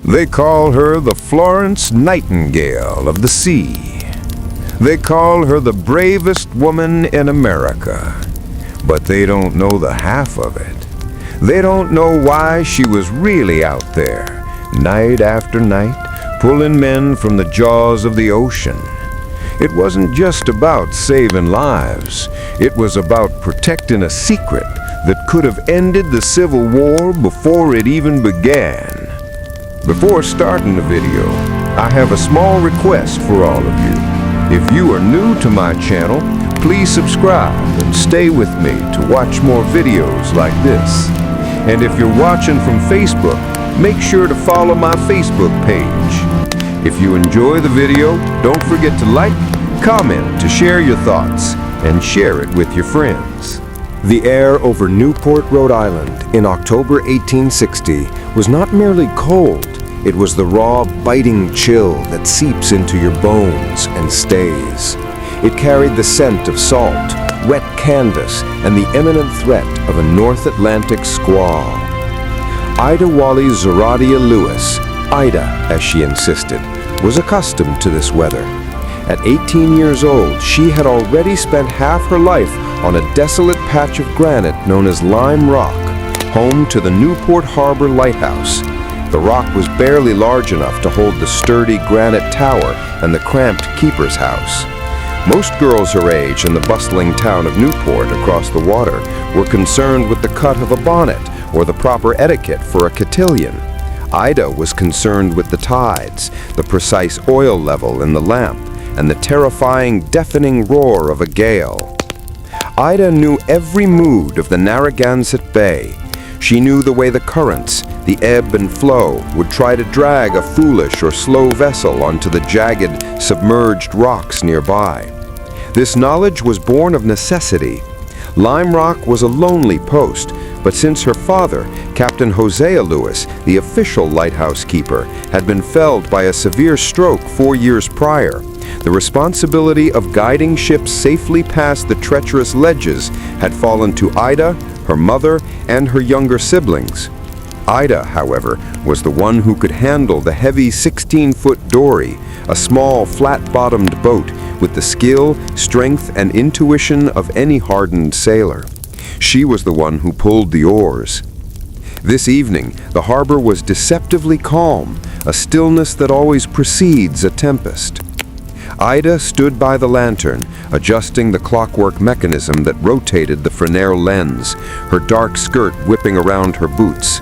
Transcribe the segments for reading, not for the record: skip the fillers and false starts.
They call her the Florence Nightingale of the sea. They call her the bravest woman in America. But they don't know the half of it. They don't know why she was really out there, night after night, pulling men from the jaws of the ocean. It wasn't just about saving lives. It was about protecting a secret that could have ended the Civil War before it even began. Before starting the video, I have a small request for all of you. If you are new to my channel, please subscribe and stay with me to watch more videos like this. And if you're watching from Facebook, make sure to follow my Facebook page. If you enjoy the video, don't forget to like, comment, to share your thoughts, and share it with your friends. The air over Newport, Rhode Island in October 1860 was not merely cold, it was the raw, biting chill that seeps into your bones and stays. It carried the scent of salt, wet canvas, and the imminent threat of a North Atlantic squall. Ida Wally Zoradia Lewis, Ida, as she insisted, was accustomed to this weather. At 18 years old, she had already spent half her life on a desolate patch of granite known as Lime Rock, home to the Newport Harbor Lighthouse. The rock was barely large enough to hold the sturdy granite tower and the cramped keeper's house. Most girls her age in the bustling town of Newport across the water were concerned with the cut of a bonnet or the proper etiquette for a cotillion. Ida was concerned with the tides, the precise oil level in the lamp, and the terrifying, deafening roar of a gale. Ida knew every mood of the Narragansett Bay. She knew the way the currents, the ebb and flow, would try to drag a foolish or slow vessel onto the jagged, submerged rocks nearby. This knowledge was born of necessity. Lime Rock was a lonely post, but since her father, Captain Hosea Lewis, the official lighthouse keeper, had been felled by a severe stroke 4 years prior, the responsibility of guiding ships safely past the treacherous ledges had fallen to Ida, her mother, and her younger siblings. Ida, however, was the one who could handle the heavy 16-foot dory, a small, flat-bottomed boat with the skill, strength, and intuition of any hardened sailor. She was the one who pulled the oars. This evening, the harbor was deceptively calm, a stillness that always precedes a tempest. Ida stood by the lantern, adjusting the clockwork mechanism that rotated the Fresnel lens, her dark skirt whipping around her boots.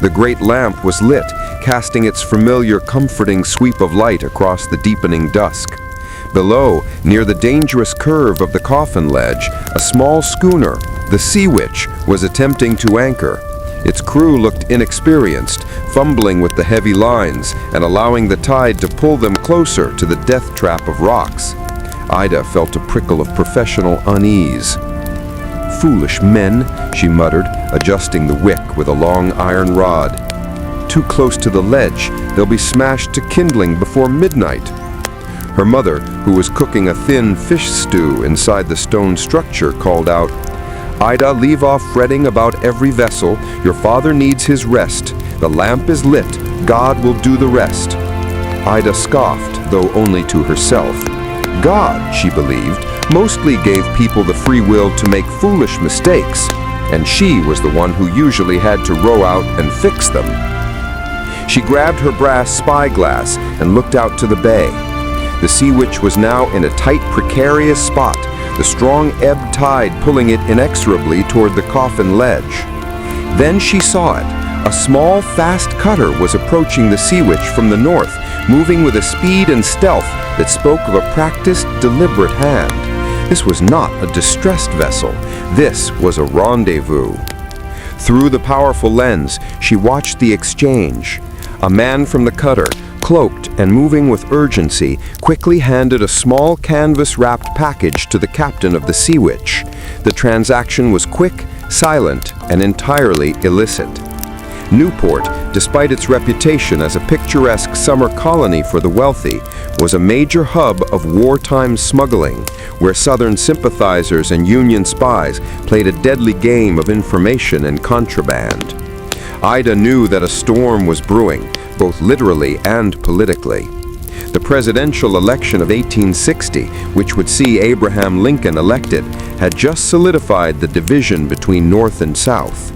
The great lamp was lit, casting its familiar, comforting sweep of light across the deepening dusk. Below, near the dangerous curve of the coffin ledge, a small schooner, the Sea Witch, was attempting to anchor. Its crew looked inexperienced, fumbling with the heavy lines and allowing the tide to pull them closer to the death trap of rocks. Ida felt a prickle of professional unease. "Foolish men," she muttered, adjusting the wick with a long iron rod. "Too close to the ledge, they'll be smashed to kindling before midnight." Her mother, who was cooking a thin fish stew inside the stone structure, called out, "Ida, leave off fretting about every vessel. Your father needs his rest. The lamp is lit. God will do the rest." Ida scoffed, though only to herself. God, she believed, mostly gave people the free will to make foolish mistakes, and she was the one who usually had to row out and fix them. She grabbed her brass spyglass and looked out to the bay. The Sea Witch was now in a tight, precarious spot, the strong ebb tide pulling it inexorably toward the coffin ledge. Then she saw it. A small, fast cutter was approaching the Sea Witch from the north, moving with a speed and stealth that spoke of a practiced, deliberate hand. This was not a distressed vessel. This was a rendezvous. Through the powerful lens, she watched the exchange. A man from the cutter, cloaked and moving with urgency, quickly handed a small canvas-wrapped package to the captain of the Sea Witch. The transaction was quick, silent, and entirely illicit. Newport, despite its reputation as a picturesque summer colony for the wealthy, was a major hub of wartime smuggling, where Southern sympathizers and Union spies played a deadly game of information and contraband. Ida knew that a storm was brewing, both literally and politically. The presidential election of 1860, which would see Abraham Lincoln elected, had just solidified the division between North and South.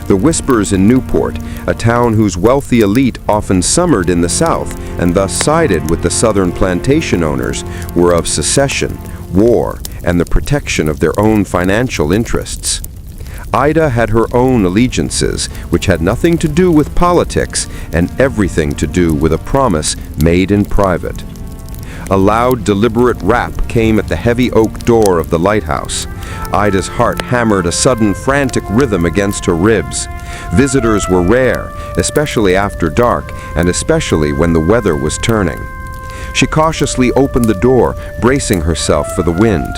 The Whispers in Newport, a town whose wealthy elite often summered in the South and thus sided with the Southern plantation owners, were of secession, war, and the protection of their own financial interests. Ida had her own allegiances, which had nothing to do with politics and everything to do with a promise made in private. A loud, deliberate rap came at the heavy oak door of the lighthouse. Ida's heart hammered a sudden, frantic rhythm against her ribs. Visitors were rare, especially after dark, and especially when the weather was turning. She cautiously opened the door, bracing herself for the wind.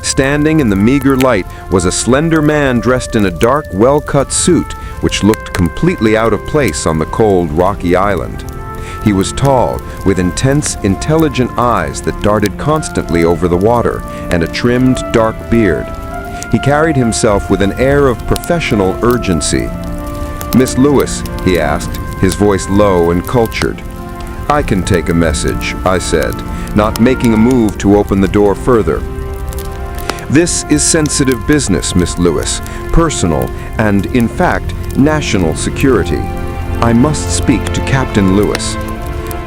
Standing in the meager light was a slender man dressed in a dark, well-cut suit, which looked completely out of place on the cold, rocky island. He was tall, with intense, intelligent eyes that darted constantly over the water, and a trimmed, dark beard. He carried himself with an air of professional urgency. "Miss Lewis," he asked, his voice low and cultured. "I can take a message," I said, not making a move to open the door further. "This is sensitive business, Miss Lewis, personal and, in fact, national security. I must speak to Captain Lewis."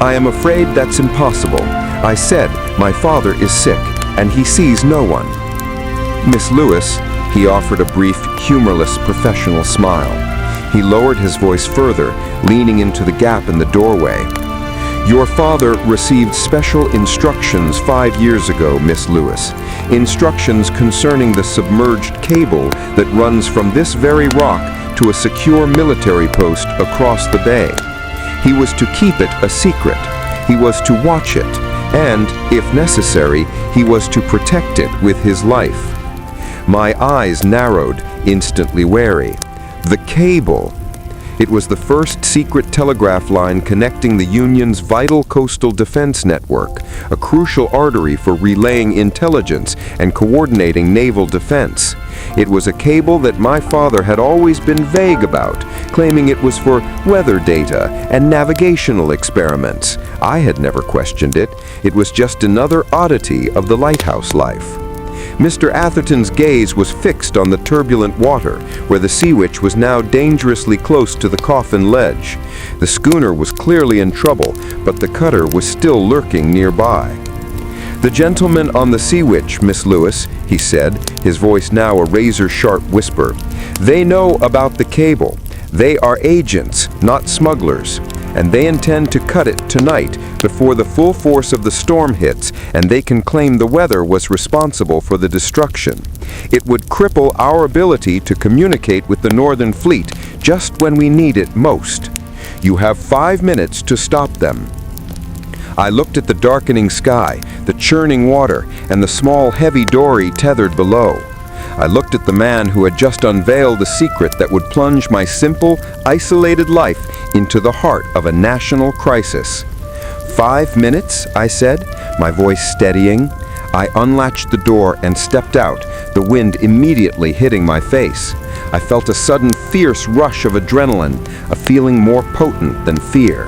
"I am afraid that's impossible," I said. "My father is sick, and he sees no one." "Miss Lewis," he offered a brief, humorless, professional smile. He lowered his voice further, leaning into the gap in the doorway. "Your father received special instructions 5 years ago, Miss Lewis. Instructions concerning the submerged cable that runs from this very rock to a secure military post across the bay. He was to keep it a secret. He was to watch it, and, if necessary, he was to protect it with his life." My eyes narrowed, instantly wary. The cable! It was the first secret telegraph line connecting the Union's vital coastal defense network, a crucial artery for relaying intelligence and coordinating naval defense. It was a cable that my father had always been vague about, claiming it was for weather data and navigational experiments. I had never questioned it. It was just another oddity of the lighthouse life. Mr. Atherton's gaze was fixed on the turbulent water, where the Sea Witch was now dangerously close to the coffin ledge. The schooner was clearly in trouble, but the cutter was still lurking nearby. "The gentlemen on the Sea Witch, Miss Lewis," he said, his voice now a razor-sharp whisper. "They know about the cable. They are agents, not smugglers, and they intend to cut it tonight before the full force of the storm hits, and they can claim the weather was responsible for the destruction. It would cripple our ability to communicate with the Northern Fleet just when we need it most. You have 5 minutes to stop them." I looked at the darkening sky, the churning water, and the small, heavy dory tethered below. I looked at the man who had just unveiled a secret that would plunge my simple, isolated life into the heart of a national crisis. 5 minutes, I said, my voice steadying. I unlatched the door and stepped out, the wind immediately hitting my face. I felt a sudden fierce rush of adrenaline, a feeling more potent than fear.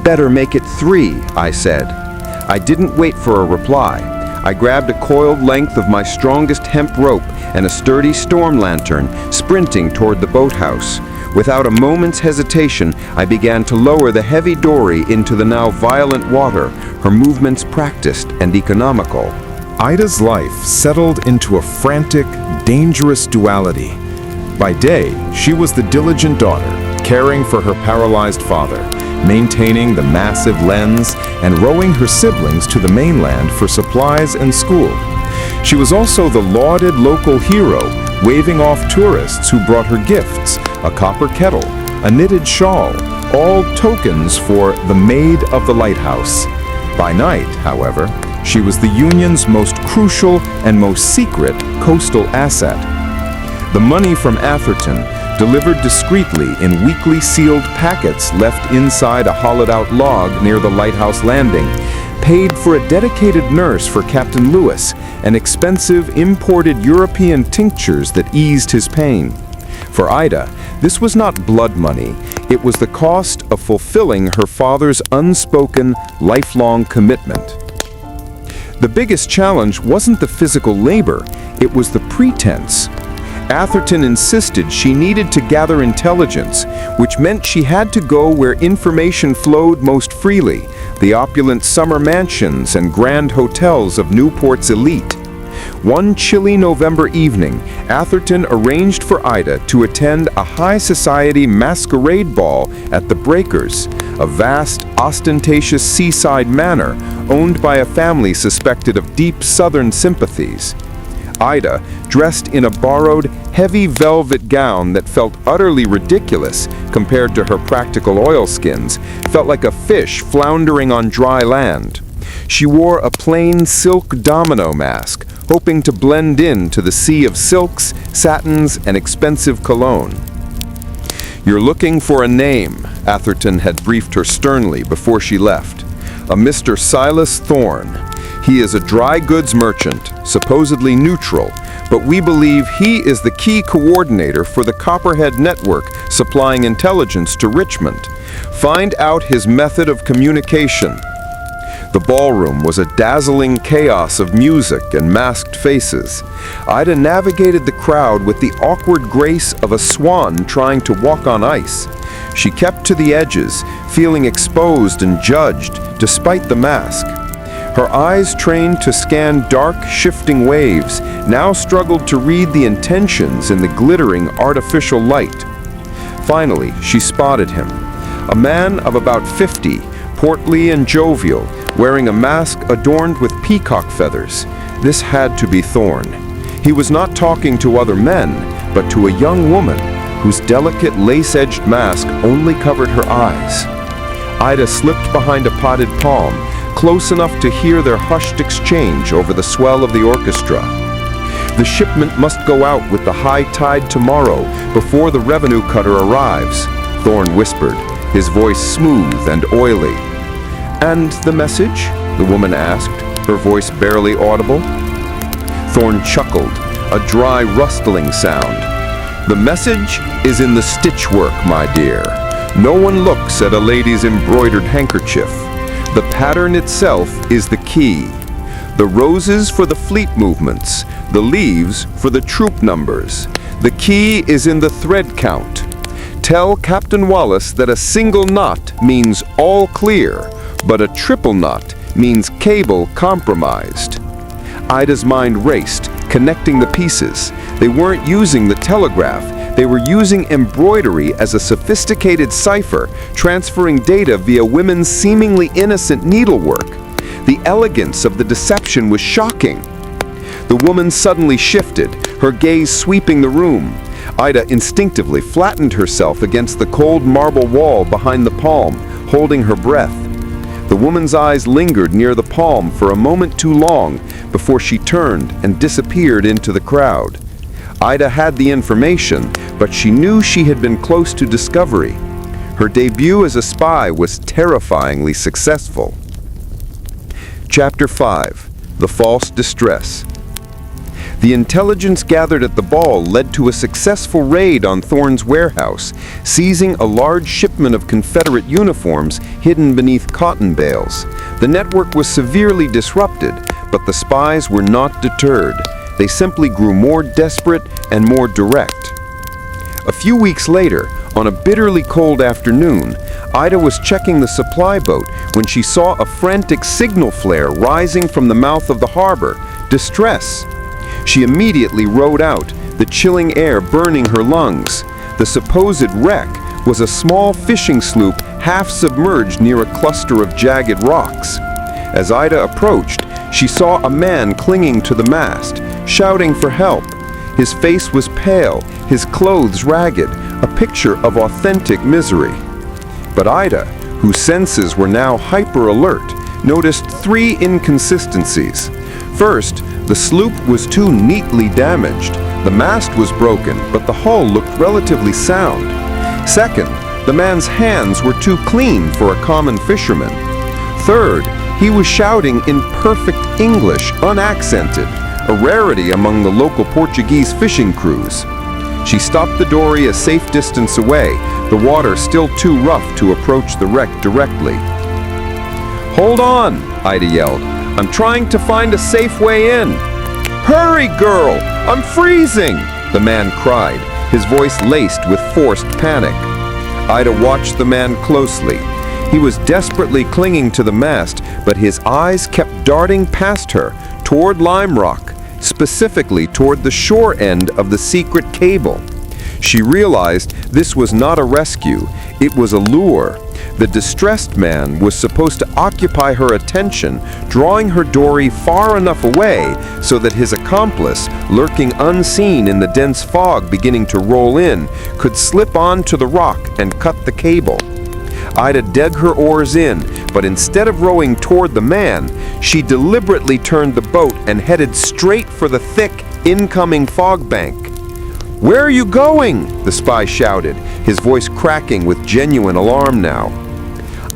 "Better make it 3, I said. I didn't wait for a reply. I grabbed a coiled length of my strongest hemp rope and a sturdy storm lantern, sprinting toward the boathouse. Without a moment's hesitation, I began to lower the heavy dory into the now violent water, her movements practiced and economical. Ida's life settled into a frantic, dangerous duality. By day, she was the diligent daughter, caring for her paralyzed father, maintaining the massive lens, and rowing her siblings to the mainland for supplies and school. She was also the lauded local hero, waving off tourists who brought her gifts, a copper kettle, a knitted shawl, all tokens for the Maid of the Lighthouse. By night, however, she was the Union's most crucial and most secret coastal asset. The money from Atherton, delivered discreetly in weekly sealed packets left inside a hollowed-out log near the lighthouse landing, paid for a dedicated nurse for Captain Lewis and expensive imported European tinctures that eased his pain. For Ida, this was not blood money. It was the cost of fulfilling her father's unspoken, lifelong commitment. The biggest challenge wasn't the physical labor, it was the pretense. Atherton insisted she needed to gather intelligence, which meant she had to go where information flowed most freely, the opulent summer mansions and grand hotels of Newport's elite. One chilly November evening, Atherton arranged for Ida to attend a high society masquerade ball at the Breakers, a vast, ostentatious seaside manor owned by a family suspected of deep southern sympathies. Ida, dressed in a borrowed, heavy velvet gown that felt utterly ridiculous compared to her practical oilskins, felt like a fish floundering on dry land. She wore a plain silk domino mask, hoping to blend in to the sea of silks, satins, and expensive cologne. "You're looking for a name," Atherton had briefed her sternly before she left. "A Mr. Silas Thorne. He is a dry goods merchant, supposedly neutral, but we believe he is the key coordinator for the Copperhead network supplying intelligence to Richmond. Find out his method of communication." The ballroom was a dazzling chaos of music and masked faces. Ida navigated the crowd with the awkward grace of a swan trying to walk on ice. She kept to the edges, feeling exposed and judged, despite the mask. Her eyes, trained to scan dark, shifting waves, now struggled to read the intentions in the glittering, artificial light. Finally, she spotted him. A man of about 50, portly and jovial, wearing a mask adorned with peacock feathers. This had to be Thorne. He was not talking to other men, but to a young woman whose delicate lace-edged mask only covered her eyes. Ida slipped behind a potted palm, close enough to hear their hushed exchange over the swell of the orchestra. "The shipment must go out with the high tide tomorrow before the revenue cutter arrives," Thorne whispered, his voice smooth and oily. "And the message?" the woman asked, her voice barely audible. Thorne chuckled, a dry rustling sound. "The message is in the stitchwork, my dear. No one looks at a lady's embroidered handkerchief. The pattern itself is the key. The roses for the fleet movements, the leaves for the troop numbers. The key is in the thread count. Tell Captain Wallace that a single knot means all clear, but a triple knot means cable compromised." Ida's mind raced, connecting the pieces. They weren't using the telegraph. They were using embroidery as a sophisticated cipher, transferring data via women's seemingly innocent needlework. The elegance of the deception was shocking. The woman suddenly shifted, her gaze sweeping the room. Ida instinctively flattened herself against the cold marble wall behind the palm, holding her breath. The woman's eyes lingered near the palm for a moment too long before she turned and disappeared into the crowd. Ida had the information, but she knew she had been close to discovery. Her debut as a spy was terrifyingly successful. Chapter 5. The False Distress. The intelligence gathered at the ball led to a successful raid on Thorne's warehouse, seizing a large shipment of Confederate uniforms hidden beneath cotton bales. The network was severely disrupted, but the spies were not deterred. They simply grew more desperate and more direct. A few weeks later, on a bitterly cold afternoon, Ida was checking the supply boat when she saw a frantic signal flare rising from the mouth of the harbor. Distress! She immediately rowed out, the chilling air burning her lungs. The supposed wreck was a small fishing sloop half submerged near a cluster of jagged rocks. As Ida approached, she saw a man clinging to the mast, shouting for help. His face was pale, his clothes ragged, a picture of authentic misery. But Ida, whose senses were now hyper-alert, noticed three inconsistencies. First, the sloop was too neatly damaged. The mast was broken, but the hull looked relatively sound. Second, the man's hands were too clean for a common fisherman. Third, he was shouting in perfect English, unaccented, a rarity among the local Portuguese fishing crews. She stopped the dory a safe distance away, the water still too rough to approach the wreck directly. "Hold on," Ida yelled. "I'm trying to find a safe way in." "Hurry, girl! I'm freezing!" the man cried, his voice laced with forced panic. Ida watched the man closely. He was desperately clinging to the mast, but his eyes kept darting past her, toward Lime Rock, specifically toward the shore end of the secret cable. She realized this was not a rescue, it was a lure. The distressed man was supposed to occupy her attention, drawing her dory far enough away so that his accomplice, lurking unseen in the dense fog beginning to roll in, could slip onto the rock and cut the cable. Ida dug her oars in, but instead of rowing toward the man, she deliberately turned the boat and headed straight for the thick, incoming fog bank. "Where are you going?" the spy shouted, his voice cracking with genuine alarm now.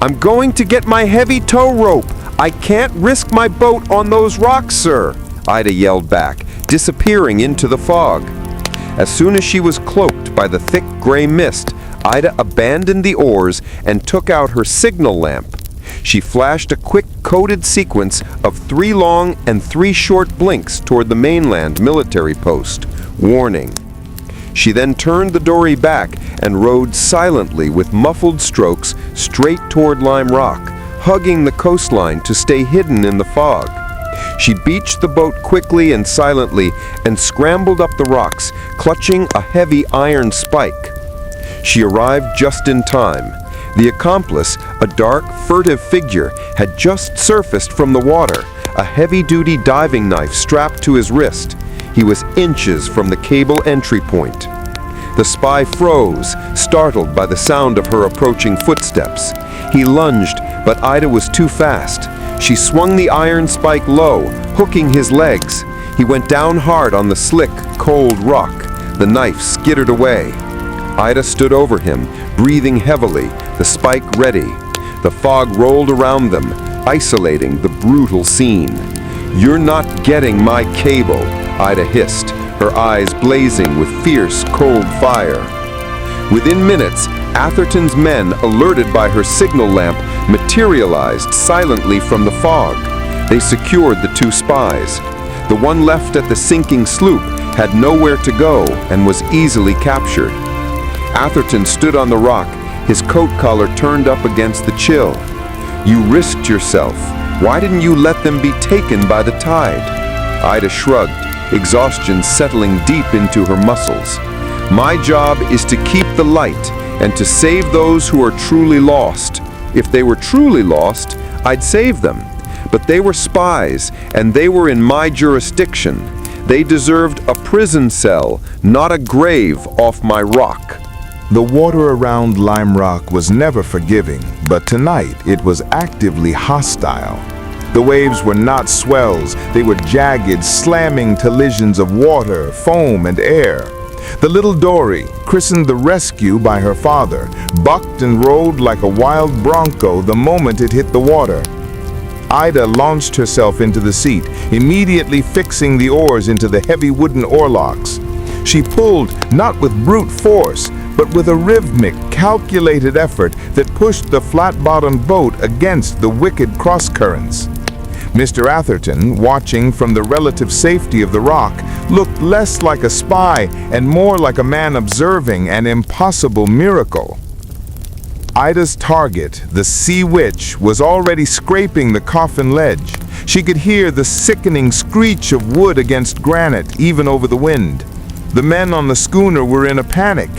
"I'm going to get my heavy tow rope. I can't risk my boat on those rocks, sir," Ida yelled back, disappearing into the fog. As soon as she was cloaked by the thick gray mist, Ida abandoned the oars and took out her signal lamp. She flashed a quick coded sequence of 3 long and 3 short blinks toward the mainland military post. Warning. She then turned the dory back and rowed silently with muffled strokes straight toward Lime Rock, hugging the coastline to stay hidden in the fog. She beached the boat quickly and silently and scrambled up the rocks, clutching a heavy iron spike. She arrived just in time. The accomplice, a dark, furtive figure, had just surfaced from the water, a heavy-duty diving knife strapped to his wrist. He was inches from the cable entry point. The spy froze, startled by the sound of her approaching footsteps. He lunged, but Ida was too fast. She swung the iron spike low, hooking his legs. He went down hard on the slick, cold rock. The knife skittered away. Ida stood over him, breathing heavily, the spike ready. The fog rolled around them, isolating the brutal scene. "You're not getting my cable," Ida hissed, her eyes blazing with fierce, cold fire. Within minutes, Atherton's men, alerted by her signal lamp, materialized silently from the fog. They secured the 2 spies. The one left at the sinking sloop had nowhere to go and was easily captured. Atherton stood on the rock, his coat collar turned up against the chill. "You risked yourself. Why didn't you let them be taken by the tide?" Ida shrugged, exhaustion settling deep into her muscles. "My job is to keep the light and to save those who are truly lost. If they were truly lost, I'd save them. But they were spies, and they were in my jurisdiction. They deserved a prison cell, not a grave off my rock." The water around Lime Rock was never forgiving, but tonight it was actively hostile. The waves were not swells, they were jagged, slamming collisions of water, foam, and air. The little dory, christened the Rescue by her father, bucked and rolled like a wild bronco the moment it hit the water. Ida launched herself into the seat, immediately fixing the oars into the heavy wooden oarlocks. She pulled not with brute force, but with a rhythmic, calculated effort that pushed the flat-bottomed boat against the wicked cross-currents. Mr. Atherton, watching from the relative safety of the rock, looked less like a spy and more like a man observing an impossible miracle. Ida's target, the Sea Witch, was already scraping the coffin ledge. She could hear the sickening screech of wood against granite, even over the wind. The men on the schooner were in a panic.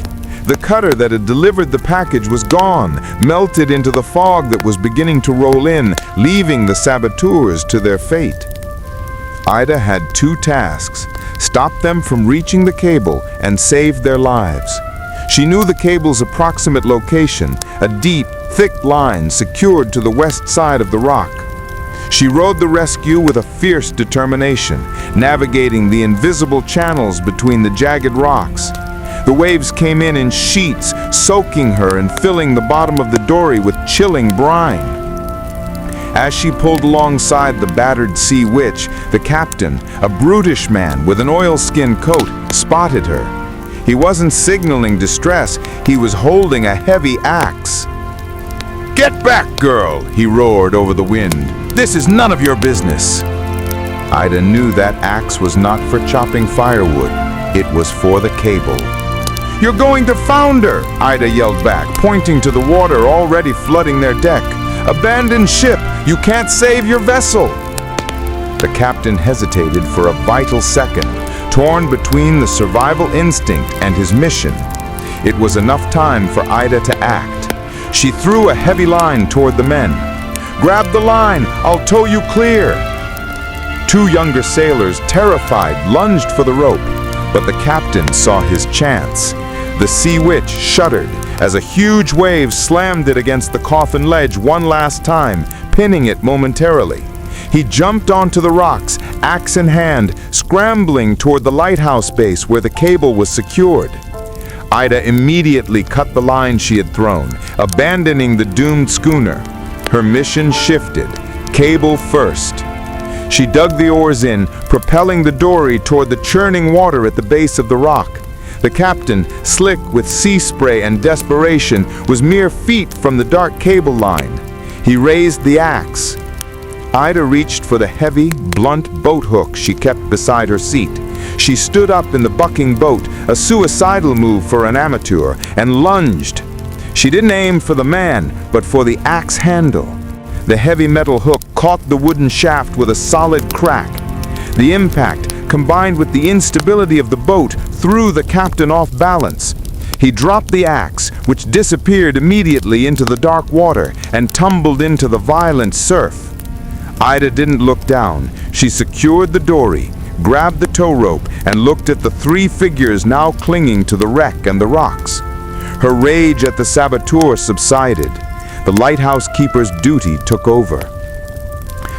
The cutter that had delivered the package was gone, melted into the fog that was beginning to roll in, leaving the saboteurs to their fate. Ida had 2 tasks: stop them from reaching the cable and save their lives. She knew the cable's approximate location, a deep, thick line secured to the west side of the rock. She rowed the Rescue with a fierce determination, navigating the invisible channels between the jagged rocks. The waves came in sheets, soaking her and filling the bottom of the dory with chilling brine. As she pulled alongside the battered Sea Witch, the captain, a brutish man with an oilskin coat, spotted her. He wasn't signaling distress, he was holding a heavy axe. "Get back, girl!" he roared over the wind. "This is none of your business." Ida knew that axe was not for chopping firewood. It was for the cable. "You're going to founder!" Ida yelled back, pointing to the water already flooding their deck. "Abandon ship! You can't save your vessel!" The captain hesitated for a vital second, torn between the survival instinct and his mission. It was enough time for Ida to act. She threw a heavy line toward the men. "Grab the line! I'll tow you clear!" Two younger sailors, terrified, lunged for the rope, but the captain saw his chance. The Sea Witch shuddered as a huge wave slammed it against the coffin ledge one last time, pinning it momentarily. He jumped onto the rocks, axe in hand, scrambling toward the lighthouse base where the cable was secured. Ida immediately cut the line she had thrown, abandoning the doomed schooner. Her mission shifted, cable first. She dug the oars in, propelling the dory toward the churning water at the base of the rock. The captain, slick with sea spray and desperation, was mere feet from the dark cable line. He raised the axe. Ida reached for the heavy, blunt boat hook she kept beside her seat. She stood up in the bucking boat, a suicidal move for an amateur, and lunged. She didn't aim for the man, but for the axe handle. The heavy metal hook caught the wooden shaft with a solid crack. The impact, combined with the instability of the boat, threw the captain off balance. He dropped the axe, which disappeared immediately into the dark water and tumbled into the violent surf. Ida didn't look down. She secured the dory, grabbed the tow rope, and looked at the three figures now clinging to the wreck and the rocks. Her rage at the saboteurs subsided. The lighthouse keeper's duty took over.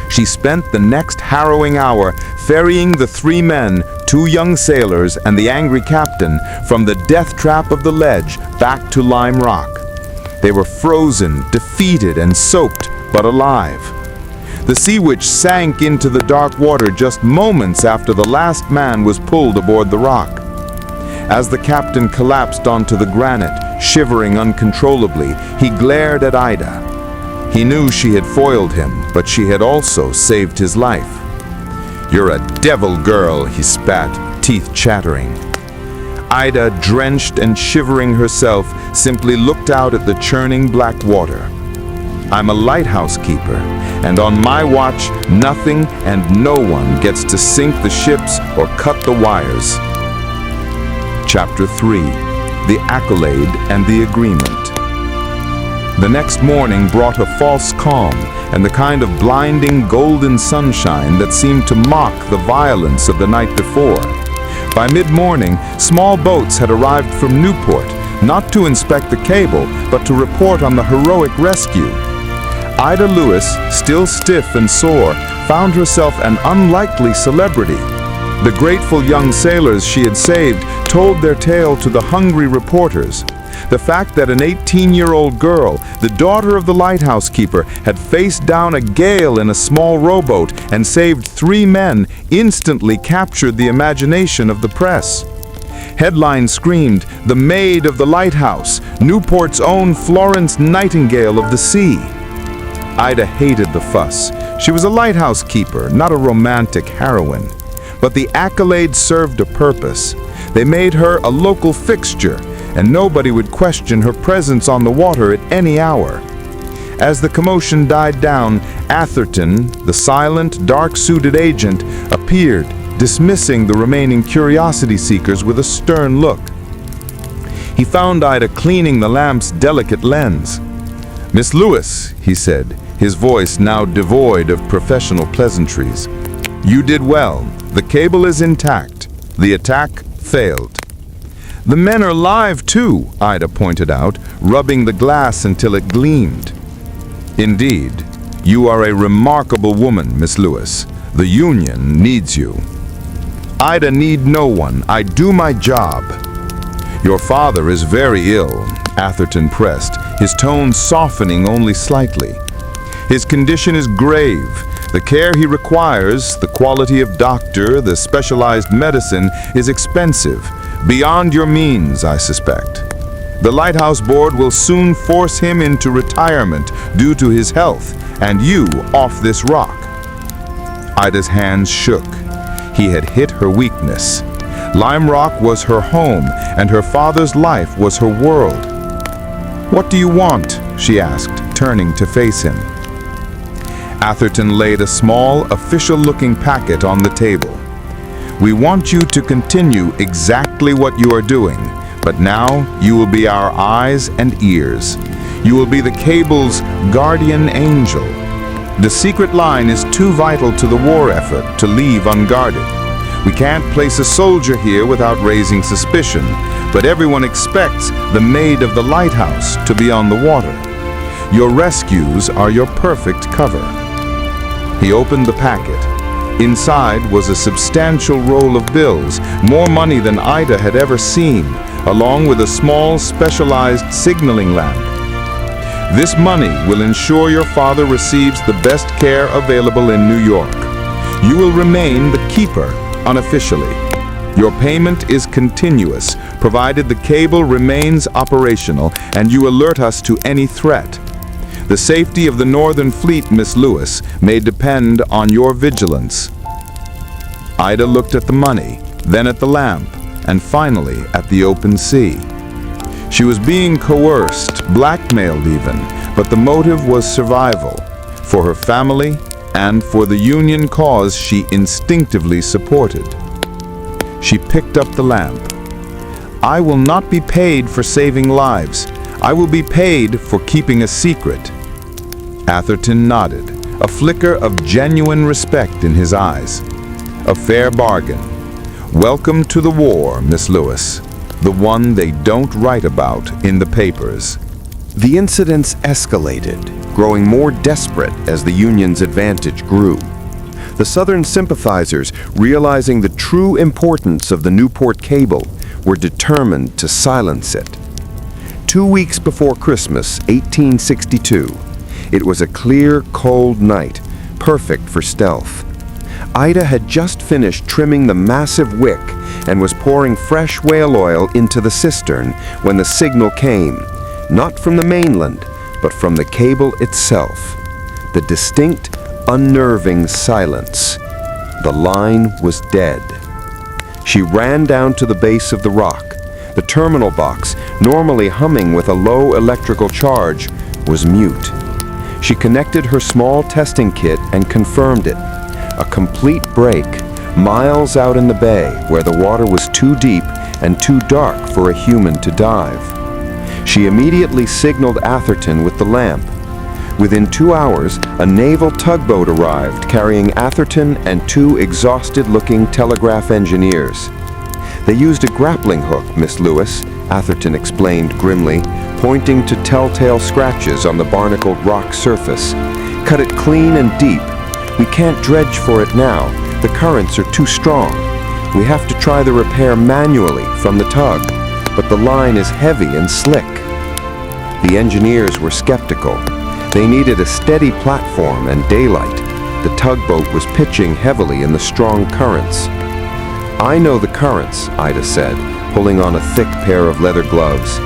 She spent the next harrowing hour ferrying the three men, two young sailors, and the angry captain from the death trap of the ledge back to Lime Rock. They were frozen, defeated, and soaked, but alive. The Sea Witch sank into the dark water just moments after the last man was pulled aboard the rock. As the captain collapsed onto the granite, shivering uncontrollably, he glared at Ida. He knew she had foiled him, but she had also saved his life. "You're a devil girl," he spat, teeth chattering. Ida, drenched and shivering herself, simply looked out at the churning black water. "I'm a lighthouse keeper, and on my watch, nothing and no one gets to sink the ships or cut the wires." Chapter 3. The Accolade and the Agreement. The next morning brought a false calm and the kind of blinding golden sunshine that seemed to mock the violence of the night before. By mid-morning, small boats had arrived from Newport, not to inspect the cable, but to report on the heroic rescue. Ida Lewis, still stiff and sore, found herself an unlikely celebrity. The grateful young sailors she had saved told their tale to the hungry reporters. The fact that an 18-year-old girl, the daughter of the lighthouse keeper, had faced down a gale in a small rowboat and saved three men instantly captured the imagination of the press. Headlines screamed, "The Maid of the Lighthouse, Newport's own Florence Nightingale of the sea." Ida hated the fuss. She was a lighthouse keeper, not a romantic heroine. But the accolades served a purpose. They made her a local fixture, and nobody would question her presence on the water at any hour. As the commotion died down, Atherton, the silent, dark-suited agent, appeared, dismissing the remaining curiosity seekers with a stern look. He found Ida cleaning the lamp's delicate lens. "Miss Lewis," he said, his voice now devoid of professional pleasantries, "you did well. The cable is intact. The attack failed." "The men are live too," Ida pointed out, rubbing the glass until it gleamed. "Indeed. You are a remarkable woman, Miss Lewis. The Union needs you." "Ida need no one. I do my job." "Your father is very ill," Atherton pressed, his tone softening only slightly. "His condition is grave. The care he requires, the quality of doctor, the specialized medicine is expensive, Beyond your means, I suspect. The Lighthouse Board will soon force him into retirement due to his health, and you off this rock. Ida's hands shook. He had hit her weakness. Lime Rock was her home, and her father's life was her world. "What do you want?" she asked, turning to face him. Atherton laid a small, official-looking packet on the table. "We want you to continue exactly what you are doing, but now you will be our eyes and ears. You will be the cable's guardian angel. The secret line is too vital to the war effort to leave unguarded. We can't place a soldier here without raising suspicion, but everyone expects the maid of the lighthouse to be on the water. Your rescues are your perfect cover." He opened the packet. Inside was a substantial roll of bills, more money than Ida had ever seen, along with a small specialized signaling lamp. "This money will ensure your father receives the best care available in New York. You will remain the keeper, unofficially. Your payment is continuous, provided the cable remains operational and you alert us to any threat. The safety of the Northern Fleet, Miss Lewis, may depend on your vigilance." Ida looked at the money, then at the lamp, and finally at the open sea. She was being coerced, blackmailed even, but the motive was survival, for her family and for the Union cause she instinctively supported. She picked up the lamp. "I will not be paid for saving lives. I will be paid for keeping a secret." Atherton nodded, a flicker of genuine respect in his eyes. "A fair bargain. Welcome to the war, Miss Lewis. The one they don't write about in the papers." The incidents escalated, growing more desperate as the Union's advantage grew. The Southern sympathizers, realizing the true importance of the Newport cable, were determined to silence it. 2 weeks before Christmas, 1862, it was a clear, cold night, perfect for stealth. Ida had just finished trimming the massive wick and was pouring fresh whale oil into the cistern when the signal came, not from the mainland, but from the cable itself. The distinct, unnerving silence. The line was dead. She ran down to the base of the rock. The terminal box, normally humming with a low electrical charge, was mute. She connected her small testing kit and confirmed it. A complete break, miles out in the bay where the water was too deep and too dark for a human to dive. She immediately signaled Atherton with the lamp. Within 2 hours, a naval tugboat arrived carrying Atherton and 2 exhausted-looking telegraph engineers. "They used a grappling hook, Miss Lewis," Atherton explained grimly, pointing to telltale scratches on the barnacled rock surface. "Cut it clean and deep. We can't dredge for it now. The currents are too strong. We have to try the repair manually from the tug, but the line is heavy and slick." The engineers were skeptical. They needed a steady platform and daylight. The tugboat was pitching heavily in the strong currents. "I know the currents," Ida said, pulling on a thick pair of leather gloves.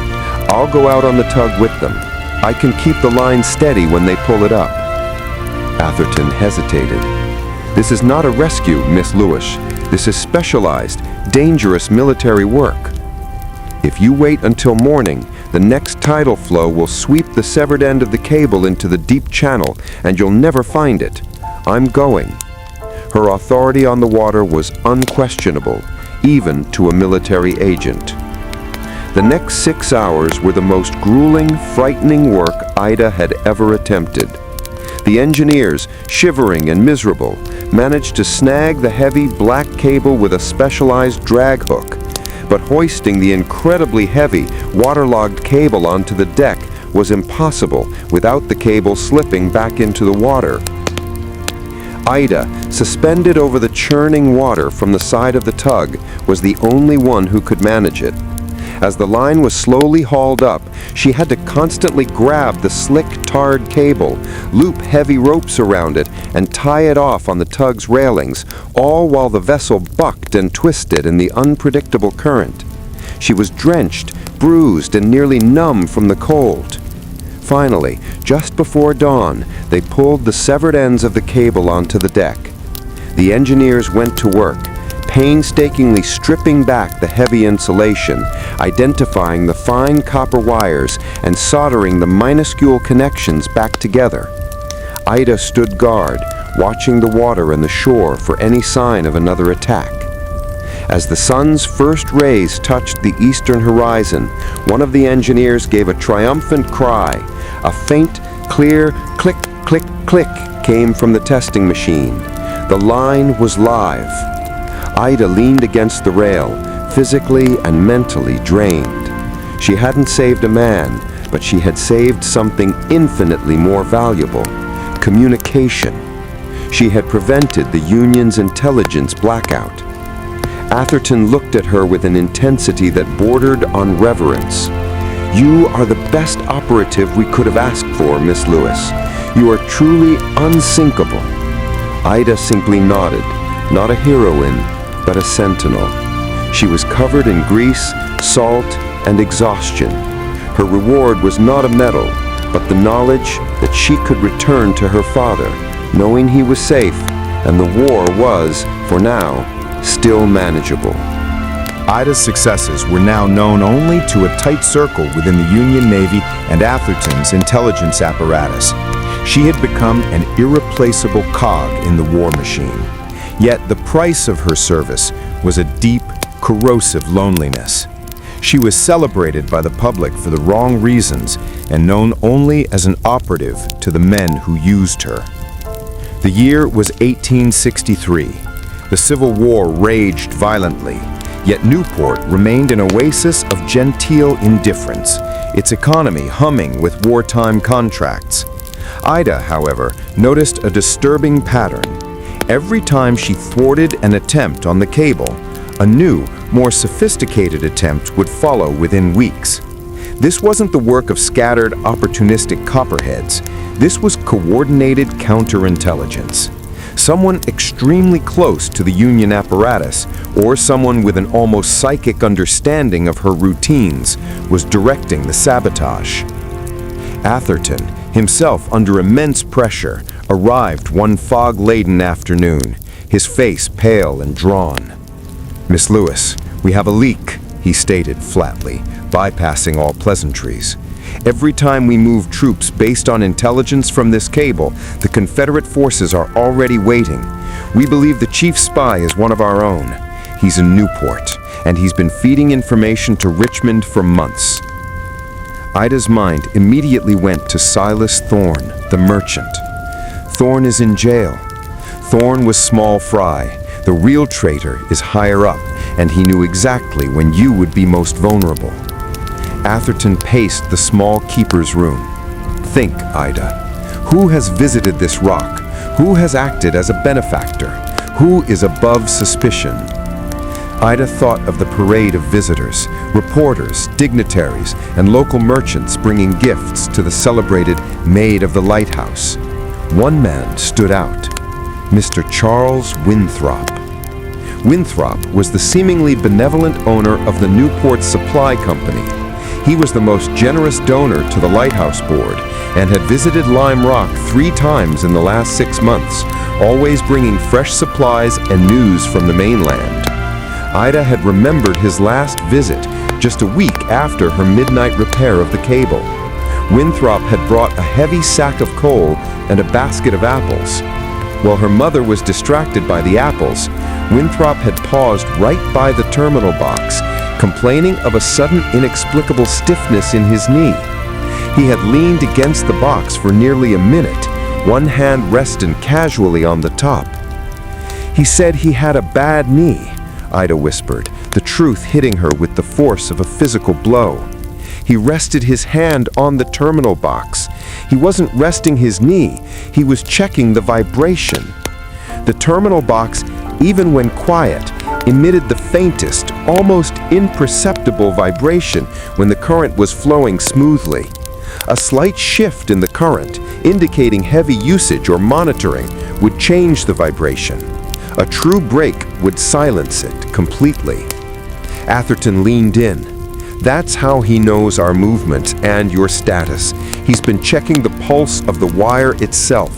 "I'll go out on the tug with them. I can keep the line steady when they pull it up." Atherton hesitated. "This is not a rescue, Miss Lewis. This is specialized, dangerous military work. If you wait until morning, the next tidal flow will sweep the severed end of the cable into the deep channel, and you'll never find it. I'm going." Her authority on the water was unquestionable, even to a military agent. The next 6 hours were the most grueling, frightening work Ida had ever attempted. The engineers, shivering and miserable, managed to snag the heavy black cable with a specialized drag hook, but hoisting the incredibly heavy, waterlogged cable onto the deck was impossible without the cable slipping back into the water. Ida, suspended over the churning water from the side of the tug, was the only one who could manage it. As the line was slowly hauled up, she had to constantly grab the slick, tarred cable, loop heavy ropes around it, and tie it off on the tug's railings, all while the vessel bucked and twisted in the unpredictable current. She was drenched, bruised, and nearly numb from the cold. Finally, just before dawn, they pulled the severed ends of the cable onto the deck. The engineers went to work, painstakingly stripping back the heavy insulation, identifying the fine copper wires, and soldering the minuscule connections back together. Ida stood guard, watching the water and the shore for any sign of another attack. As the sun's first rays touched the eastern horizon, one of the engineers gave a triumphant cry. A faint, clear click, click, click came from the testing machine. The line was live. Ida leaned against the rail, physically and mentally drained. She hadn't saved a man, but she had saved something infinitely more valuable: communication. She had prevented the Union's intelligence blackout. Atherton looked at her with an intensity that bordered on reverence. "You are the best operative we could have asked for, Miss Lewis. You are truly unsinkable." Ida simply nodded, not a heroine, but a sentinel. She was covered in grease, salt, and exhaustion. Her reward was not a medal, but the knowledge that she could return to her father, knowing he was safe, and the war was, for now, still manageable. Ida's successes were now known only to a tight circle within the Union Navy and Atherton's intelligence apparatus. She had become an irreplaceable cog in the war machine. Yet the price of her service was a deep, corrosive loneliness. She was celebrated by the public for the wrong reasons and known only as an operative to the men who used her. The year was 1863. The Civil War raged violently, yet Newport remained an oasis of genteel indifference, its economy humming with wartime contracts. Ida, however, noticed a disturbing pattern. Every time she thwarted an attempt on the cable, a new, more sophisticated attempt would follow within weeks. This wasn't the work of scattered, opportunistic copperheads. This was coordinated counterintelligence. Someone extremely close to the Union apparatus, or someone with an almost psychic understanding of her routines, was directing the sabotage. Atherton, himself under immense pressure, arrived one fog-laden afternoon, his face pale and drawn. "Miss Lewis, we have a leak," he stated flatly, bypassing all pleasantries. "Every time we move troops based on intelligence from this cable, the Confederate forces are already waiting. We believe the chief spy is one of our own. He's in Newport, and he's been feeding information to Richmond for months." Ida's mind immediately went to Silas Thorne, the merchant. "Thorne is in jail. Thorne was small fry. The real traitor is higher up, and he knew exactly when you would be most vulnerable." Atherton paced the small keeper's room. "Think, Ida. Who has visited this rock? Who has acted as a benefactor? Who is above suspicion?" Ida thought of the parade of visitors, reporters, dignitaries, and local merchants bringing gifts to the celebrated Maid of the Lighthouse. One man stood out: Mr. Charles Winthrop. Winthrop was the seemingly benevolent owner of the Newport Supply Company. He was the most generous donor to the Lighthouse Board and had visited Lime Rock 3 times in the last 6 months, always bringing fresh supplies and news from the mainland. Ida had remembered his last visit just a week after her midnight repair of the cable. Winthrop had brought a heavy sack of coal and a basket of apples. While her mother was distracted by the apples, Winthrop had paused right by the terminal box, complaining of a sudden inexplicable stiffness in his knee. He had leaned against the box for nearly a minute, one hand resting casually on the top. "He said he had a bad knee," Ida whispered, the truth hitting her with the force of a physical blow. He rested his hand on the terminal box. He wasn't resting his knee, he was checking the vibration. The terminal box, even when quiet, emitted the faintest, almost imperceptible vibration when the current was flowing smoothly. A slight shift in the current, indicating heavy usage or monitoring, would change the vibration. A true break would silence it completely. Atherton leaned in. "That's how he knows our movements and your status. He's been checking the pulse of the wire itself."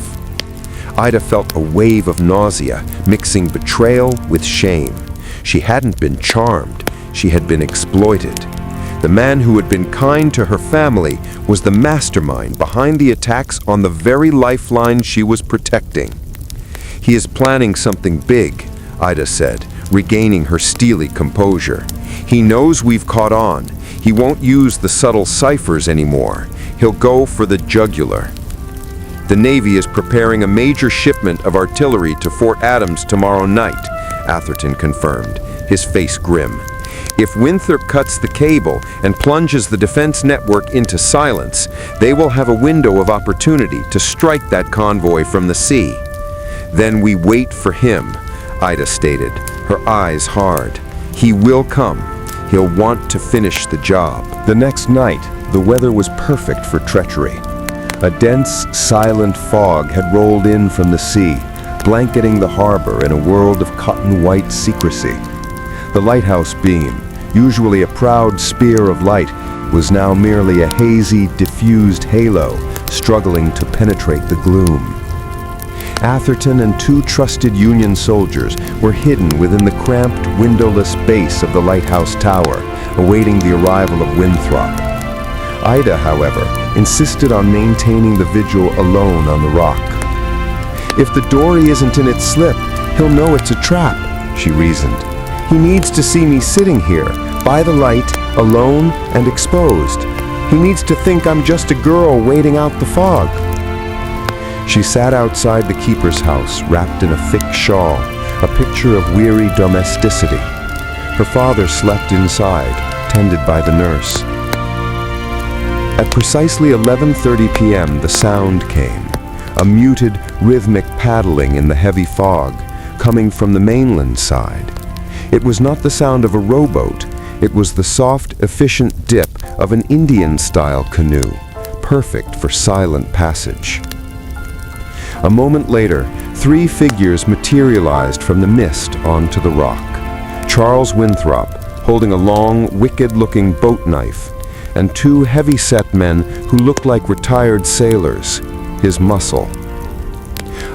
Ida felt a wave of nausea, mixing betrayal with shame. She hadn't been charmed, she had been exploited. The man who had been kind to her family was the mastermind behind the attacks on the very lifeline she was protecting. "He is planning something big," Ida said, regaining her steely composure. "He knows we've caught on. He won't use the subtle ciphers anymore. He'll go for the jugular." "The Navy is preparing a major shipment of artillery to Fort Adams tomorrow night," Atherton confirmed, his face grim. "If Winthrop cuts the cable and plunges the defense network into silence, they will have a window of opportunity to strike that convoy from the sea. Then we wait for him," Ida stated, her eyes hard. "He will come. He'll want to finish the job." The next night, the weather was perfect for treachery. A dense, silent fog had rolled in from the sea, blanketing the harbor in a world of cotton-white secrecy. The lighthouse beam, usually a proud spear of light, was now merely a hazy, diffused halo, struggling to penetrate the gloom. Atherton and 2 trusted Union soldiers were hidden within the cramped, windowless base of the lighthouse tower, awaiting the arrival of Winthrop. Ida, however, insisted on maintaining the vigil alone on the rock. "If the dory isn't in its slip, he'll know it's a trap," she reasoned. "He needs to see me sitting here, by the light, alone and exposed. He needs to think I'm just a girl waiting out the fog." She sat outside the keeper's house, wrapped in a thick shawl, a picture of weary domesticity. Her father slept inside, tended by the nurse. At precisely 11:30 p.m., the sound came, a muted, rhythmic paddling in the heavy fog, coming from the mainland side. It was not the sound of a rowboat, it was the soft, efficient dip of an Indian-style canoe, perfect for silent passage. A moment later, 3 figures materialized from the mist onto the rock. Charles Winthrop, holding a long, wicked-looking boat knife, and 2 heavy-set men who looked like retired sailors, his muscle.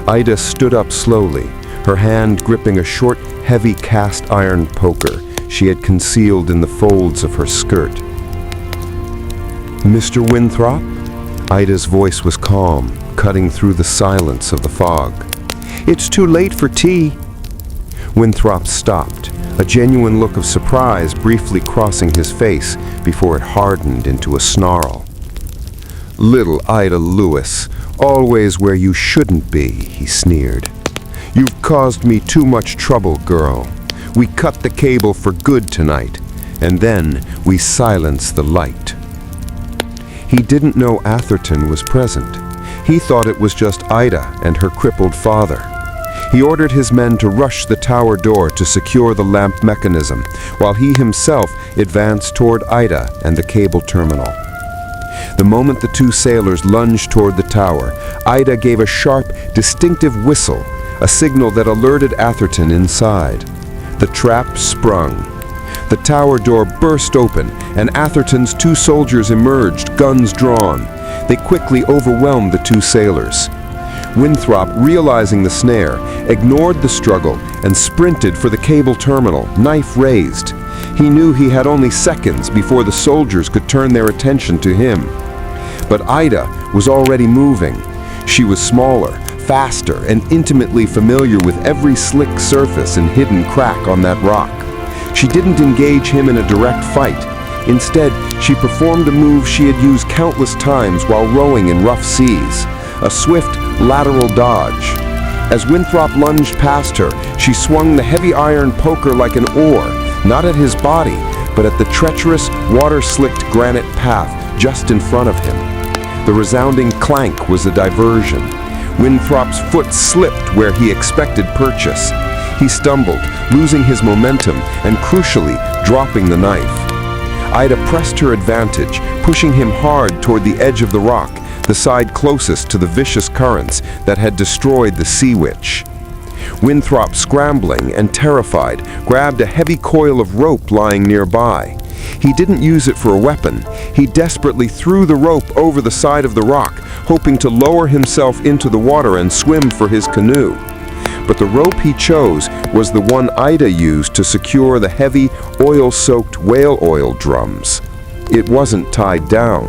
Ida stood up slowly, her hand gripping a short, heavy cast-iron poker she had concealed in the folds of her skirt. "Mr. Winthrop?" Ida's voice was calm, cutting through the silence of the fog. "It's too late for tea." Winthrop stopped, a genuine look of surprise briefly crossing his face before it hardened into a snarl. "Little Ida Lewis, always where you shouldn't be," he sneered. "You've caused me too much trouble, girl. We cut the cable for good tonight, and then we silence the light." He didn't know Atherton was present. He thought it was just Ida and her crippled father. He ordered his men to rush the tower door to secure the lamp mechanism, while he himself advanced toward Ida and the cable terminal. The moment the 2 sailors lunged toward the tower, Ida gave a sharp, distinctive whistle, a signal that alerted Atherton inside. The trap sprung. The tower door burst open, and Atherton's 2 soldiers emerged, guns drawn. They quickly overwhelmed the 2 sailors. Winthrop, realizing the snare, ignored the struggle and sprinted for the cable terminal, knife raised. He knew he had only seconds before the soldiers could turn their attention to him. But Ida was already moving. She was smaller, faster, and intimately familiar with every slick surface and hidden crack on that rock. She didn't engage him in a direct fight. Instead, she performed a move she had used countless times while rowing in rough seas, a swift lateral dodge. As Winthrop lunged past her, she swung the heavy iron poker like an oar, not at his body, but at the treacherous, water-slicked granite path just in front of him. The resounding clank was a diversion. Winthrop's foot slipped where he expected purchase. He stumbled, losing his momentum and, crucially, dropping the knife. Ida pressed her advantage, pushing him hard toward the edge of the rock, the side closest to the vicious currents that had destroyed the Sea Witch. Winthrop, scrambling and terrified, grabbed a heavy coil of rope lying nearby. He didn't use it for a weapon. He desperately threw the rope over the side of the rock, hoping to lower himself into the water and swim for his canoe. But the rope he chose was the one Ida used to secure the heavy, oil-soaked whale oil drums. It wasn't tied down.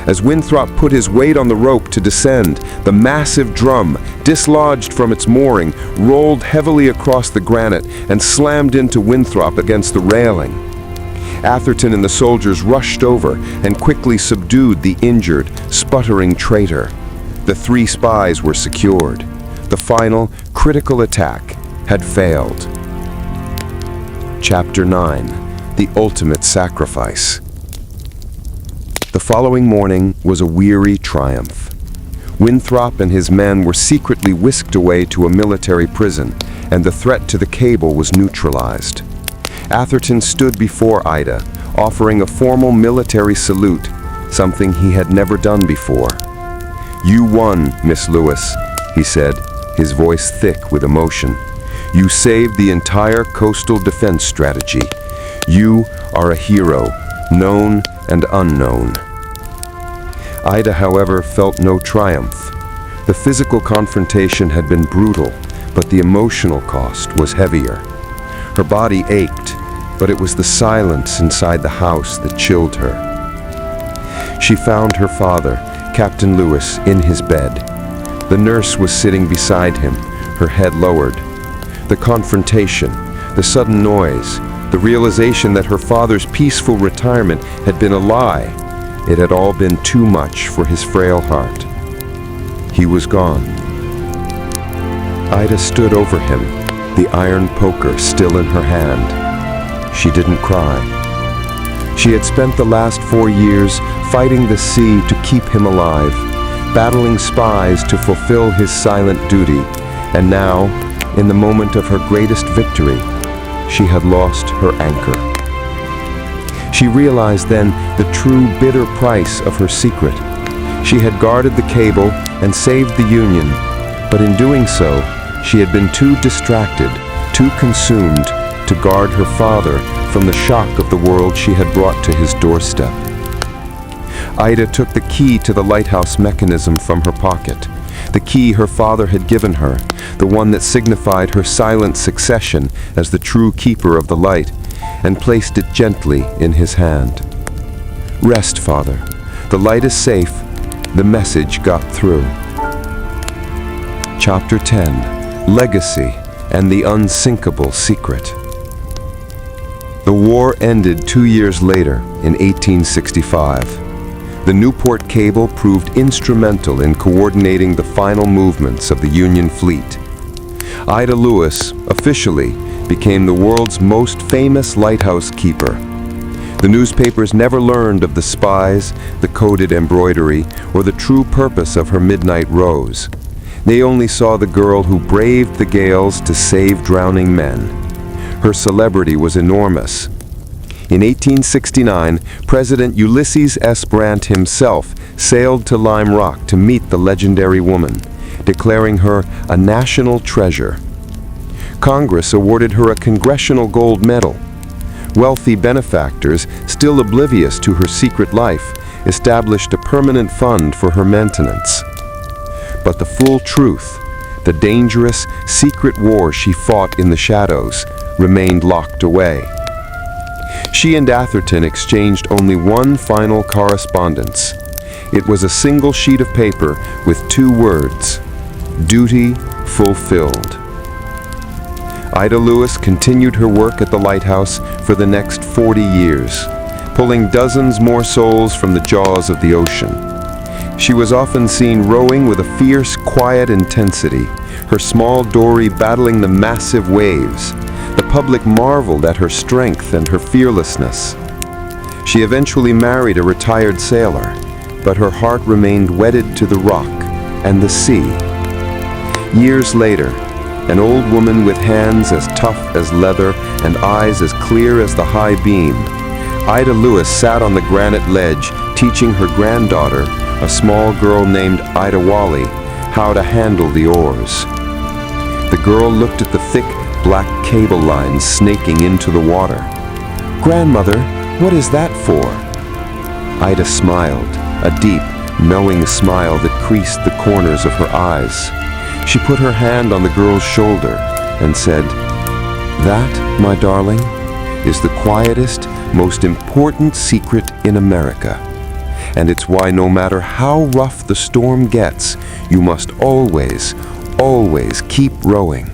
As Winthrop put his weight on the rope to descend, the massive drum, dislodged from its mooring, rolled heavily across the granite and slammed into Winthrop against the railing. Atherton and the soldiers rushed over and quickly subdued the injured, sputtering traitor. The 3 spies were secured. The final, critical attack had failed. Chapter 9: The Ultimate Sacrifice. The following morning was a weary triumph. Winthrop and his men were secretly whisked away to a military prison, and the threat to the cable was neutralized. Atherton stood before Ida, offering a formal military salute, something he had never done before. "You won, Miss Lewis," he said, his voice thick with emotion. "You saved the entire coastal defense strategy. You are a hero, known and unknown." Ida, however, felt no triumph. The physical confrontation had been brutal, but the emotional cost was heavier. Her body ached, but it was the silence inside the house that chilled her. She found her father, Captain Lewis, in his bed. The nurse was sitting beside him, her head lowered. The confrontation, the sudden noise, the realization that her father's peaceful retirement had been a lie, it had all been too much for his frail heart. He was gone. Ida stood over him, the iron poker still in her hand. She didn't cry. She had spent the last 4 years fighting the sea to keep him alive, battling spies to fulfill his silent duty, and now, in the moment of her greatest victory, she had lost her anchor. She realized then the true bitter price of her secret. She had guarded the cable and saved the Union, but in doing so, she had been too distracted, too consumed to guard her father from the shock of the world she had brought to his doorstep. Ida took the key to the lighthouse mechanism from her pocket, the key her father had given her, the one that signified her silent succession as the true keeper of the light, and placed it gently in his hand. "Rest, Father. The light is safe. The message got through." Chapter 10: Legacy and the Unsinkable Secret. The war ended 2 years later, in 1865. The Newport cable proved instrumental in coordinating the final movements of the Union fleet. Ida Lewis, officially, became the world's most famous lighthouse keeper. The newspapers never learned of the spies, the coded embroidery, or the true purpose of her midnight rose. They only saw the girl who braved the gales to save drowning men. Her celebrity was enormous. In 1869, President Ulysses S. Grant himself sailed to Lime Rock to meet the legendary woman, declaring her a national treasure. Congress awarded her a Congressional Gold Medal. Wealthy benefactors, still oblivious to her secret life, established a permanent fund for her maintenance. But the full truth, the dangerous, secret war she fought in the shadows, remained locked away. She and Atherton exchanged only one final correspondence. It was a single sheet of paper with 2 words: duty fulfilled. Ida Lewis continued her work at the lighthouse for the next 40 years, pulling dozens more souls from the jaws of the ocean. She was often seen rowing with a fierce, quiet intensity, her small dory battling the massive waves. The public marveled at her strength and her fearlessness. She eventually married a retired sailor, but her heart remained wedded to the rock and the sea. Years later, an old woman with hands as tough as leather and eyes as clear as the high beam, Ida Lewis sat on the granite ledge teaching her granddaughter, a small girl named Ida Wally, how to handle the oars. The The girl looked at the thick, black cable lines snaking into the water. "Grandmother, what is that for?" Ida smiled, a deep, knowing smile that creased the corners of her eyes. She put her hand on the girl's shoulder and said, "That, my darling, is the quietest, most important secret in America. And it's why no matter how rough the storm gets, you must always, always keep rowing.